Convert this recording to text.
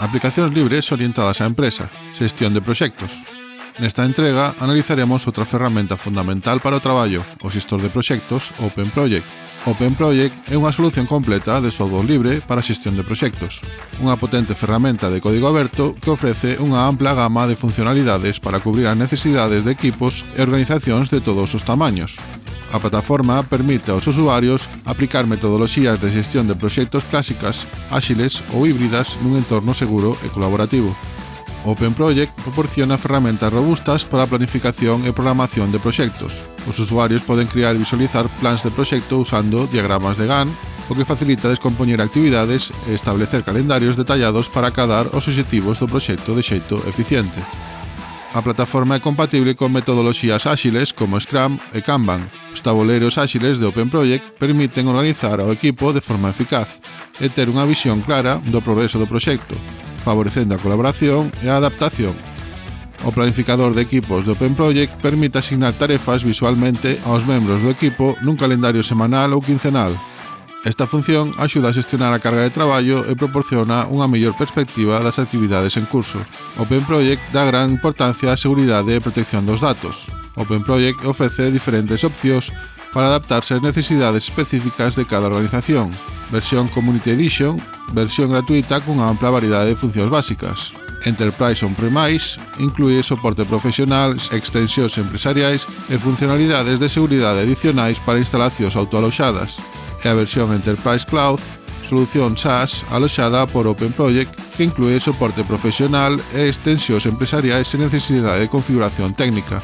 Aplicacións libres orientadas á empresa, xestión de proxectos. Nesta entrega analizaremos outra ferramenta fundamental para o traballo, o xestor de proxectos Open Project. Open Project é unha solución completa de software libre para a xestión de proxectos, unha potente ferramenta de código aberto que ofrece unha ampla gama de funcionalidades para cubrir as necesidades de equipos e organizacións de todos os tamaños. A plataforma permite aos usuarios aplicar metodoloxías de xestión de proxectos clásicas, áxiles ou híbridas nun entorno seguro e colaborativo. Open Project proporciona ferramentas robustas para a planificación e programación de proxectos. Os usuarios poden crear e visualizar plans de proxecto usando diagramas de Gantt, o que facilita descompoñer actividades e establecer calendarios detallados para acadar os obxectivos do proxecto de xeito eficiente. A plataforma é compatible con metodoloxías áxiles como Scrum e Kanban. Os tabuleiros áxiles de Open Project permiten organizar ao equipo de forma eficaz e ter unha visión clara do progreso do proxecto, favorecendo a colaboración e a adaptación. O planificador de equipos de Open Project permite asignar tarefas visualmente aos membros do equipo nun calendario semanal ou quincenal. Esta función axuda a xestionar a carga de traballo e proporciona unha mellor perspectiva das actividades en curso. Open Project dá gran importancia á seguridade e protección dos datos. Open Project ofrece diferentes opcións para adaptarse ás necesidades específicas de cada organización. Versión Community Edition, versión gratuita cunha ampla variedade de funcións básicas. Enterprise On-Premise inclúe soporte profesional, extensións empresariais e funcionalidades de seguridade adicionais para instalacións autoaloxadas. E a versión Enterprise Cloud, solución SaaS aloxada por Open Project que inclúe soporte profesional e extensións empresariais sen necesidade de configuración técnica.